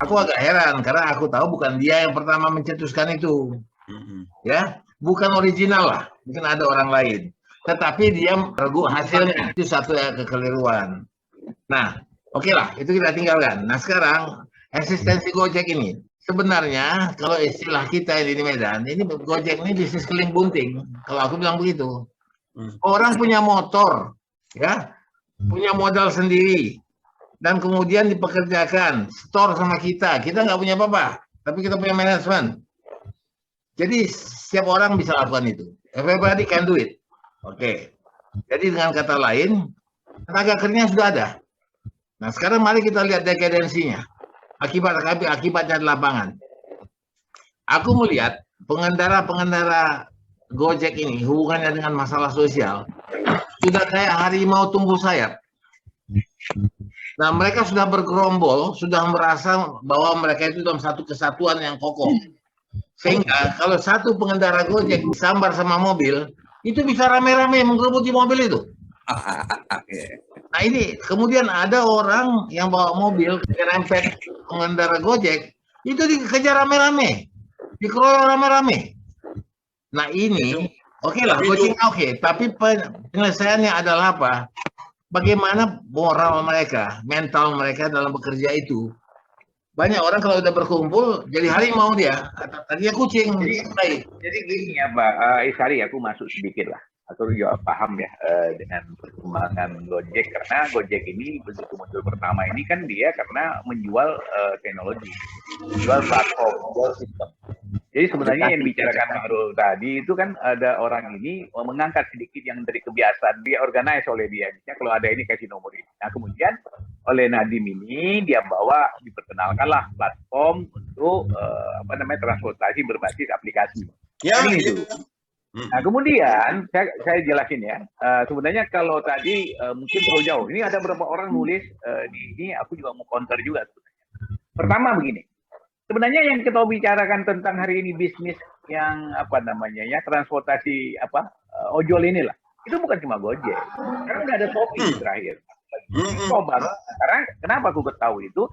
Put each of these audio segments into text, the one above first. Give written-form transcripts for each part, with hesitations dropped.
Aku agak heran karena aku tahu bukan dia yang pertama mencetuskan itu. Ya, bukan original lah, mungkin ada orang lain. Tetapi dia regu hasilnya, itu satu kekeliruan. Nah, oke lah, itu kita tinggalkan. Nah, sekarang eksistensi Gojek ini, sebenarnya kalau istilah kita ini di Medan, ini Gojek ini bisnis keling bunting. Kalau aku bilang begitu, orang punya motor, ya, punya modal sendiri, dan kemudian dipekerjakan, store sama kita nggak punya apa-apa, tapi kita punya manajemen. Jadi setiap orang bisa lakukan itu. Everybody can do it. Oke. Jadi dengan kata lain, tenaga kerjanya sudah ada. Nah sekarang mari kita lihat dekadensinya. Akibatnya di lapangan. Aku melihat pengendara-pengendara Gojek ini hubungannya dengan masalah sosial sudah kayak harimau tumbuh sayap. Nah mereka sudah bergerombol, sudah merasa bahwa mereka itu dalam satu kesatuan yang kokoh. Sehingga kalau satu pengendara Gojek disambar sama mobil, itu bisa rame-rame menggerubuti mobil itu. Nah ini kemudian ada orang yang bawa mobil kerempet pengendara Gojek, itu dikejar rame-rame, dikeroyok rame-rame. Nah ini oke lah, Gojek oke, tapi penyelesaiannya adalah apa? Bagaimana moral mereka, mental mereka dalam bekerja itu. Banyak orang kalau udah berkumpul jadi harimau dia, tadinya kucing. Jadi gini ya Pak Isari, aku masuk sedikit lah. Aku juga paham ya dengan perkembangan Gojek, karena Gojek ini begitu muncul pertama ini kan dia karena menjual teknologi, menjual platform, menjual sistem. Jadi sebenarnya yang dibicarakan Mahrul tadi itu kan ada orang ini mengangkat sedikit yang dari kebiasaan dia organize oleh dia. Misalnya kalau ada ini kasih nomor ini. Nah kemudian oleh Nadiem ini dia bawa diperkenalkanlah platform untuk transportasi berbasis aplikasi. Ya, itu. Nah kemudian saya jelasin ya. Sebenarnya kalau tadi mungkin terlalu jauh. Ini ada beberapa orang nulis di ini, aku juga mau counter juga. Pertama begini. Sebenarnya yang kita bicarakan tentang hari ini bisnis yang transportasi ojol inilah, itu bukan cuma Gojek. Karena nggak ada Shopee terakhir. Coba sekarang kenapa aku tahu itu?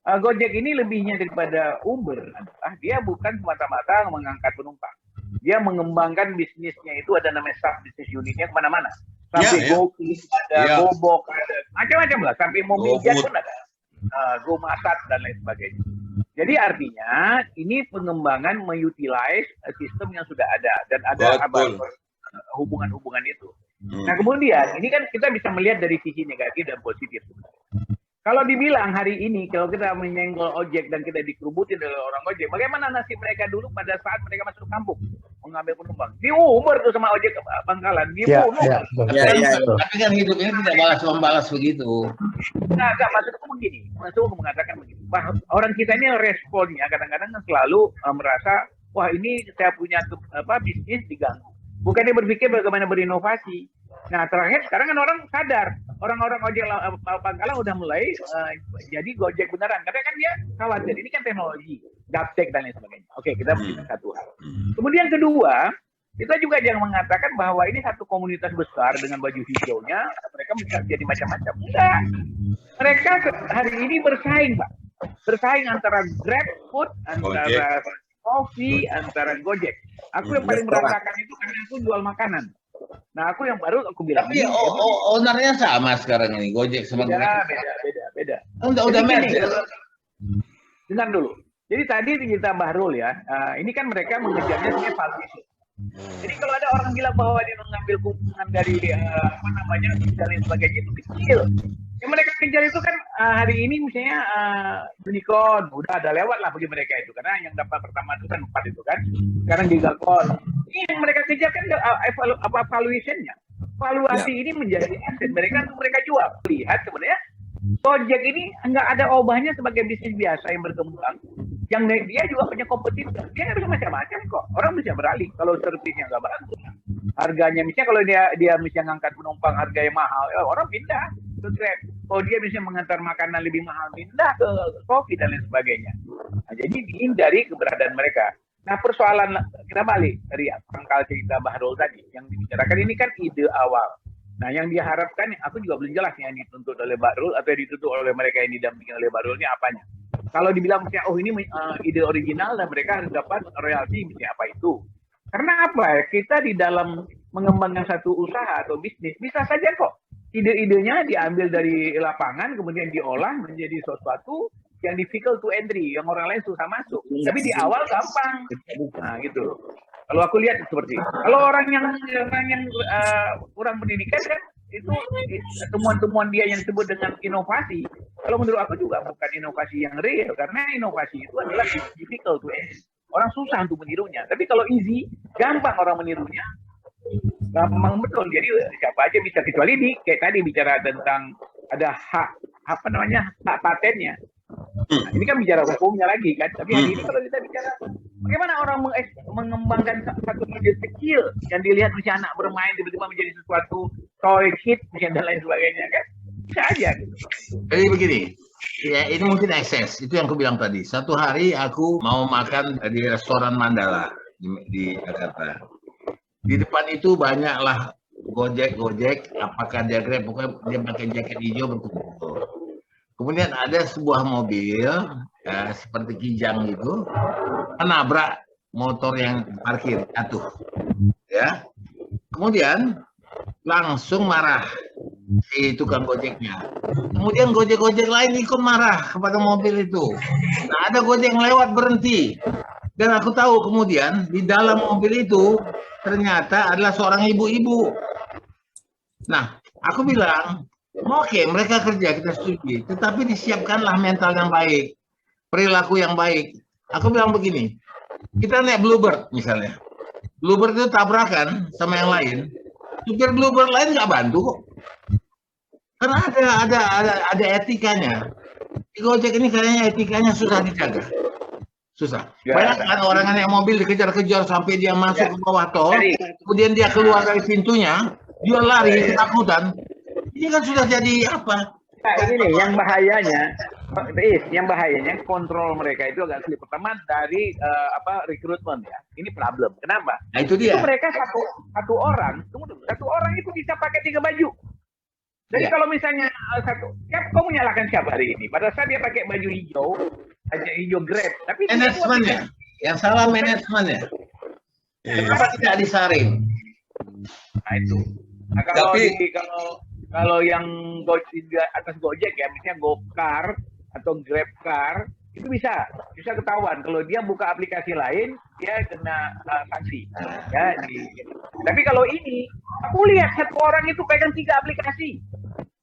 Gojek ini lebihnya daripada Uber adalah dia bukan semata-mata mengangkat penumpang. Dia mengembangkan bisnisnya itu ada namanya sub bisnis unitnya kemana-mana. Sampai GoKi, ada Gobok, ada macam-macam lah. Sampai mau pijat pun ada. GoMasat dan lain sebagainya. Jadi artinya ini pengembangan mengutilize sistem yang sudah ada dan ada hubungan-hubungan itu. Nah kemudian ini kan kita bisa melihat dari sisi negatif dan positif. Kalau dibilang hari ini kalau kita menyenggol ojek dan kita dikerubutin oleh orang ojek, bagaimana nasib mereka dulu pada saat mereka masuk kampung mengambil penumpang? Di Uber tuh sama ojek pangkalan, dibunuh. Tapi kan hidup ini tidak balas-membalas begitu. Nah, maksudku begini, maksudku mengatakan begini, orang kita ini responnya kadang-kadang selalu merasa, wah ini saya punya bisnis diganggu. Bukannya berpikir bagaimana berinovasi. Nah terakhir sekarang kan orang sadar, orang-orang ojek pangkalan udah mulai jadi Gojek beneran, karena kan dia khawatir ini kan teknologi, gaptek dan lain sebagainya. Oke, kita punya satu hal. Kemudian kedua, kita juga jangan mengatakan bahwa ini satu komunitas besar dengan baju hijaunya, mereka bisa jadi macam-macam. Enggak, mereka hari ini bersaing, Pak. Bersaing antara GrabFood, antara Coffee, antara Gojek. Aku yang paling berantakan itu karena aku jual makanan. Nah, aku yang baru aku bilang. Tapi ownernya sama sekarang ini, Gojek sama Grab. Beda. Udah merger. Dengar dulu. Jadi tadi kita Bahrul ya, ini kan mereka mengejarnya sebenarnya valuation. Jadi kalau ada orang bilang bahwa dia mengambil keuntungan dari dan lain sebagainya itu kecil. Yang mereka kejar itu kan hari ini misalnya unicorn udah ada lewat lah bagi mereka itu, karena yang dapat pertama itu kan 4 itu kan. Sekarang gigacorn. Ini yang mereka kejar kan valuation-nya. Valuasi ini menjadi aset mereka untuk mereka jual. Lihat sebenarnya Gojek ini nggak ada obahnya sebagai bisnis biasa yang berkembang. Yang dia juga punya kompetitor. Dia bisa macam-macam kok. Orang bisa beralih kalau servisnya nggak bagus. Harganya misalnya kalau dia misalnya ngangkat penumpang harga yang mahal, orang pindah ke Grab. Kalau dia bisa mengantar makanan lebih mahal, pindah ke Coffee dan lain sebagainya. Nah, jadi dihindari keberadaan mereka. Nah persoalan kita balik dari pangkal cerita Bahrul tadi yang dibicarakan ini kan ide awal. Nah yang diharapkan, aku juga belum jelas yang dituntut oleh Bahrul atau yang dituntut oleh mereka yang didampingi oleh Bahrul ini apanya. kalau dibilang misalnya, oh ini ide original dan mereka harus dapat royalti, misalnya apa itu. Karena apa ya, kita di dalam mengembangkan satu usaha atau bisnis, bisa saja kok ide-idenya diambil dari lapangan, kemudian diolah menjadi sesuatu yang difficult to entry, yang orang lain susah masuk. Tapi di awal gampang. Nah gitu. Kalau aku lihat seperti itu. Kalau orang yang kurang pendidikan kan, itu temuan-temuan dia yang disebut dengan inovasi. Kalau menurut aku juga bukan inovasi yang real, karena inovasi itu adalah difficult to entry. Orang susah untuk menirunya. Tapi kalau easy, gampang orang menirunya. Gampang betul. Jadi siapa aja bisa, kecuali kayak tadi bicara tentang ada hak patennya. Nah, ini kan bicara hukumnya lagi kan. Tapi hari ini kalau kita bicara bagaimana orang mengembangkan satu ide kecil yang dilihat misalnya anak bermain tiba-tiba menjadi sesuatu toy hit dan lain sebagainya kan. Bisa aja gitu. Jadi begini. Ya, ini mungkin ekses. Itu yang aku bilang tadi. Satu hari aku mau makan di restoran Mandala di Jakarta. Di depan itu banyaklah Gojek, apakah dia Grab, pokoknya dia pakai jaket hijau berkumpul. Kemudian ada sebuah mobil, ya, seperti Kijang gitu, menabrak motor yang parkir, jatuh. Ya. Kemudian langsung marah si tukang Gojeknya. Kemudian Gojek lain ikut marah kepada mobil itu. Nah, ada Gojek yang lewat berhenti. Dan aku tahu kemudian di dalam mobil itu ternyata adalah seorang ibu-ibu. Nah, aku bilang, oke, mereka kerja, kita setuju. Tetapi disiapkanlah mental yang baik, perilaku yang baik. Aku bilang begini, kita naik Bluebird misalnya. Bluebird itu tabrakan sama yang lain. Supir Bluebird lain nggak bantu kok. Karena ada etikanya. Di Gojek ini kayaknya etikanya susah dijaga. Susah. Bayangkan orang yang naik mobil dikejar-kejar sampai dia masuk ke bawah tol, kemudian dia keluar dari pintunya, dia lari ketakutan. Ini kan sudah jadi apa? Nah, ini yang bahayanya kontrol mereka itu agak sulit. Pertama dari rekrutmen ya. Ini problem. Kenapa? Nah, itu dia. Itu mereka satu orang itu bisa pakai 3 baju. Jadi kalau misalnya kamu menyalahkan siapa hari ini? Pada saat dia pakai baju hijau, aja hijau Grab, tapi manajemennya, yang salah manajemennya. Kenapa tidak disaring? Nah itu. Nah, kalau yang atas Gojek ya, misalnya GoCar atau GrabCar, itu bisa ketahuan. Kalau dia buka aplikasi lain, dia kena sanksi. Ya, tapi kalau ini, aku lihat satu orang itu pegang 3 aplikasi.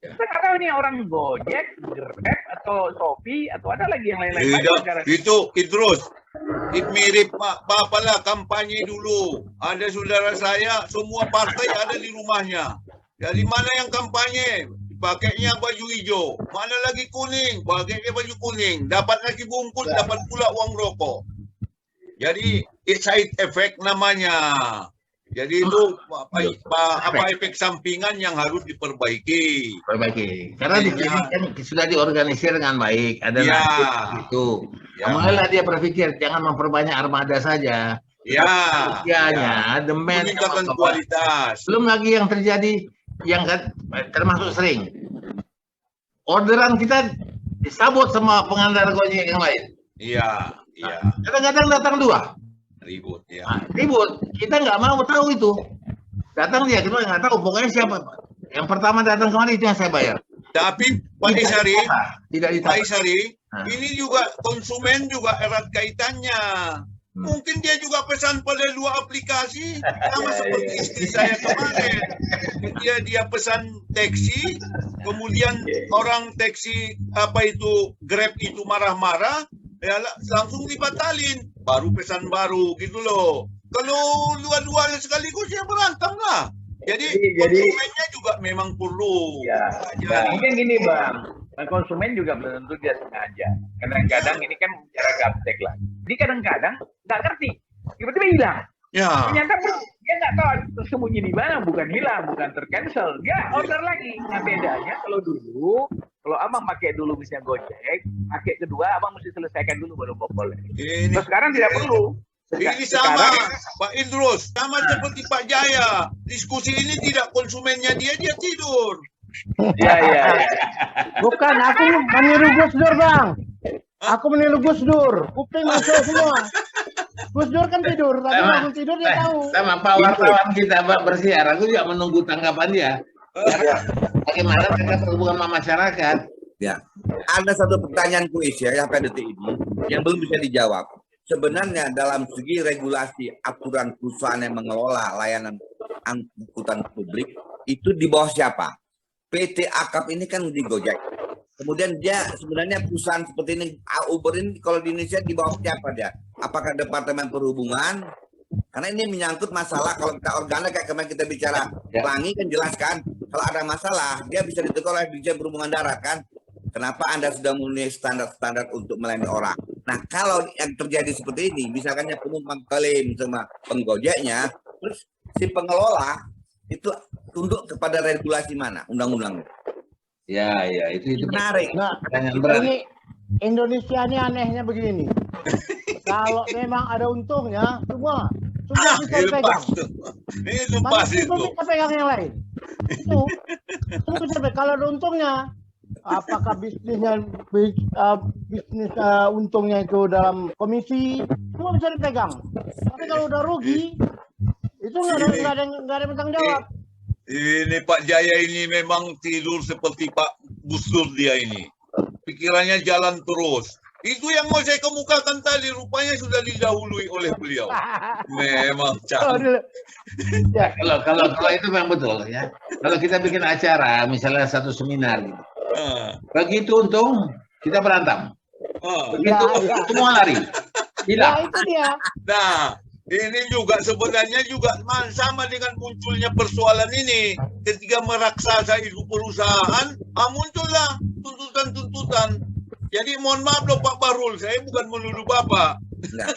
Saya nggak tahu ini orang Gojek, Grab, atau Shopee, atau ada lagi yang lain-lain. Itu Idrus. Itu mirip apalah kampanye dulu. Ada saudara saya, semua partai ada di rumahnya. Dari mana yang kampanye? Pakainya baju hijau. Mana lagi kuning? Pakainya baju kuning. Dapat lagi bungkus, dapat pula uang rokok. Jadi, side effect namanya. Jadi itu efek sampingan yang harus diperbaiki. Karena di sini kan sudah diorganisir dengan baik. Ada itu. Mulailah dia berpikir jangan memperbanyak armada saja. Meningkatkan kualitas. Belum lagi yang terjadi yang termasuk sering. Orderan kita disabot sama pengantar Gojek yang lain. Iya. Kadang-kadang datang 2. Ribut. Kita nggak mau tahu itu. Datang dia, kita nggak tahu. Pokoknya siapa. Yang pertama datang kemari itu yang saya bayar. Tapi Pak Isari, Nah. ini juga konsumen juga erat kaitannya. Mungkin dia juga pesan pada 2 aplikasi, sama seperti istri saya kemarin. Dia pesan taksi, kemudian orang taksi Grab itu marah-marah, ya langsung dibatalin. Baru pesan baru gitu loh. Kalau dua-duanya sekaligus ya berantem lah. Jadi konsumennya juga memang perlu. Mungkin gini Bang, konsumen juga belum tentu dia sengaja. Kadang-kadang ini kan cara gaptek lah. Jadi kadang-kadang nggak ngerti, tiba-tiba hilang. Ternyata dia nggak tahu sembunyi di mana, bukan hilang, bukan tercancel. Dia order lagi. Nah bedanya kalau abang pakai dulu misalnya Gojek, pakai kedua abang mesti selesaikan dulu baru bokol. Terus sekarang tidak perlu. Ini sama Pak Idrus, sama seperti Pak Jaya. Diskusi ini tidak konsumennya dia tidur. Bukan, aku meniru Gus Dur Bang. Aku meniru Gus Dur. Kuping masuk semua. Gus Dur kan tidur, tapi langsung tidur dia tahu. Sama Pak wartawan kita Pak bersiar, aku juga menunggu tanggapan dia. Bagaimana mereka berhubungan sama masyarakat? Ya, ada satu pertanyaan kuis ya sampai detik ini yang belum bisa dijawab. Sebenarnya dalam segi regulasi aturan perusahaan yang mengelola layanan angkutan publik itu di bawah siapa? PT Akap ini kan di Gojek. Kemudian dia sebenarnya perusahaan seperti ini, Uber ini kalau di Indonesia di bawah siapa dia? Apakah Departemen Perhubungan? Karena ini menyangkut masalah kalau kita organa kayak kemarin kita bicara pelangi kan jelaskan kalau ada masalah dia bisa ditegur oleh Dirjen Perhubungan Darat kan. Kenapa Anda sudah memenuhi standar-standar untuk melayani orang? Nah, kalau yang terjadi seperti ini, misalkan penumpang klaim sama penggojeknya, terus si pengelola itu tunduk kepada regulasi mana? Undang-undang. Ya, itu menarik. Nah, ini Indonesia ini anehnya begini. Kalau memang ada untungnya, semua bisa dipegang. Itu pas itu. Kita pegang yang lain. Itu bisa pegang. Kalau ada untungnya, apakah bisnisnya bisnis untungnya itu dalam komisi, semua bisa dipegang. Tapi kalau udah rugi, itu nggak ada yang bertanggung jawab. Ini Pak Jaya ini memang tidur seperti Pak Gus Dur dia ini. Pikirannya jalan terus. Itu yang mau saya kemukakan tadi, rupanya sudah didahului oleh beliau. Memang canggih. Ya, kalau itu memang betul ya. Kalau kita bikin acara, misalnya satu seminar gitu. Begitu untung, kita berantem. Begitu semua lari. Ya, itu dia. Nah, ini juga sebenarnya juga sama dengan munculnya persoalan ini. Ketika meraksasa itu perusahaan, muncullah tuntutan-tuntutan. Jadi mohon maaf loh Pak Bahrul, saya bukan menuduh Bapak. Nah.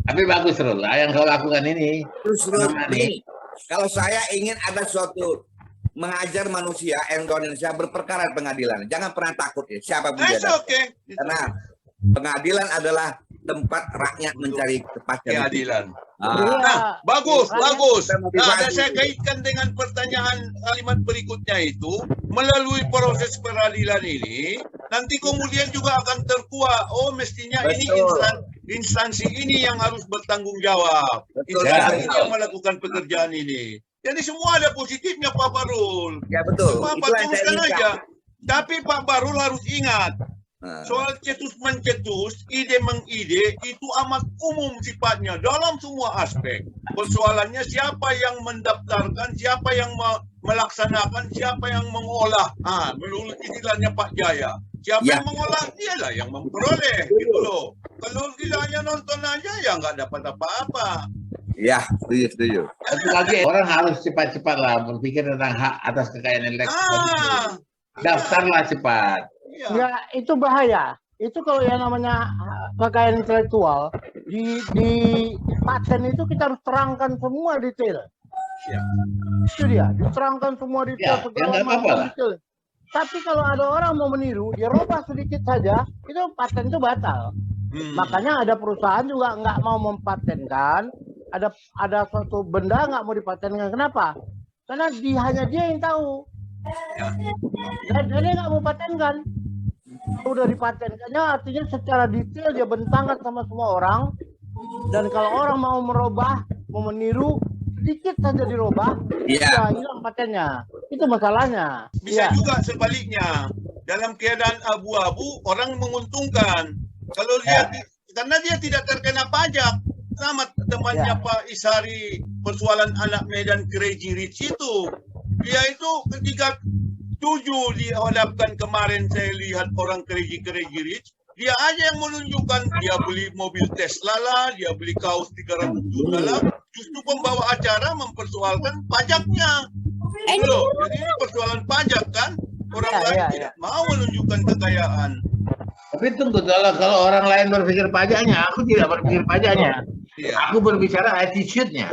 Tapi bagus Rul, yang kau lakukan ini. Terus ini, kalau saya ingin ada suatu mengajar manusia Indonesia berperkara di pengadilan, jangan pernah takut ya siapa pun dia. Karena pengadilan adalah tempat rakyat mencari kepastian. Nah, bagus. Nah, dan saya kaitkan dengan pertanyaan kalimat berikutnya itu, melalui proses peradilan ini, nanti kemudian juga akan terkuak, mestinya ini instansi ini yang harus bertanggung jawab. Instansi ini yang melakukan pekerjaan ini. Jadi semua ada positifnya Pak Bahrul. Ya betul. Pak teruskan aja. Tapi Pak Bahrul harus ingat, soal cetus mencetus, ide mengide itu amat umum sifatnya dalam semua aspek. Persoalannya siapa yang mendaftarkan, siapa yang melaksanakan, siapa yang mengolah. Menurut istilahnya Pak Jaya, siapa yang mengolah, dialah yang memperoleh gitu loh. Kalau tidak hanya nonton aja ya nggak dapat apa-apa. Ya, setuju. Satu lagi, orang harus cepat-cepat lah berpikir tentang hak atas kekayaan intelektual. Daftarlah cepat. Ya, itu bahaya. Itu kalau yang namanya kekayaan intelektual di paten itu kita harus terangkan semua detail. Ya. Itu dia, diterangkan semua detail segala macam detail. Tapi kalau ada orang mau meniru, dia robah sedikit saja, itu paten itu batal. Makanya ada perusahaan juga nggak mau mempatenkan. Ada suatu benda nggak mau dipatenkan. Kenapa? Karena hanya dia yang tahu. Dan dia nggak mau patenkan. Udah dipatenkannya artinya secara detail dia bentangkan sama semua orang. Dan kalau orang mau merubah, mau meniru, sedikit saja dirubah, ya hilang patennya. Itu masalahnya. Bisa juga sebaliknya. Dalam keadaan abu-abu, orang menguntungkan. Kalau dia karena dia tidak terkena pajak. Sama temannya Pak Ishari, persoalan anak Medan Crazy Rich itu. Dia itu ketika 7 dihadapkan kemarin, saya lihat orang Crazy Rich, dia aja yang menunjukkan dia beli mobil Tesla lah, dia beli kaos 300 juta lah. Justru pembawa acara mempersoalkan pajaknya. Loh, jadi ini persoalan pajak kan? Orang lain tidak mau menunjukkan kekayaan. Tapi tunggu, kalau orang lain berpikir pajaknya, aku tidak berpikir pajaknya. Aku berbicara attitude-nya.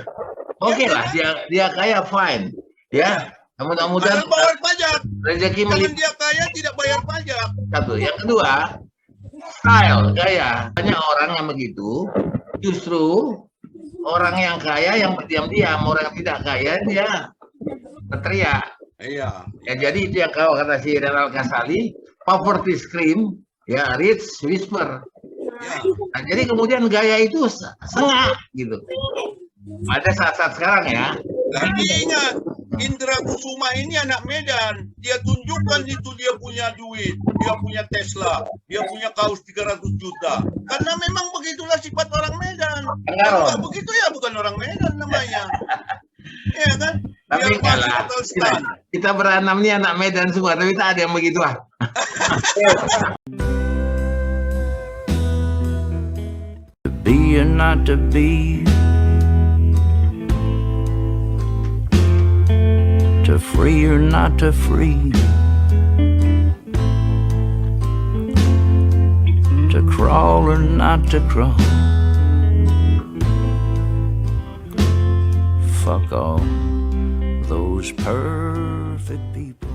Oke lah, dia kaya fine. Ya, mudah-mudahan bayar pajak. Rezeki Kalau dia kaya tidak bayar pajak. Satu, yang kedua, style gaya. Banyak orang yang begitu, justru orang yang kaya yang berdiam-diam, orang yang tidak kaya dia berteriak. Iya. Ya, jadi itu yang kau kata si Renal Kasali, poverty scream, ya Rich Whisper. Ya. Nah, jadi kemudian gaya itu sengak gitu. Ada saat-saat sekarang ya. Tapi ingat, Indra Kusuma ini anak Medan. Dia tunjukkan itu dia punya duit, dia punya Tesla, dia punya kaos 300 juta. Karena memang begitulah sifat orang Medan. Kalau nggak begitu ya bukan orang Medan namanya. Iya kan? Tapi Dia masuk lah, atau stand. kita berenam nih anak Medan semua, tapi tak ada yang begitu ah. To be or not to be, to free or not to free, to crawl or not to crawl. Fuck all those perfect people.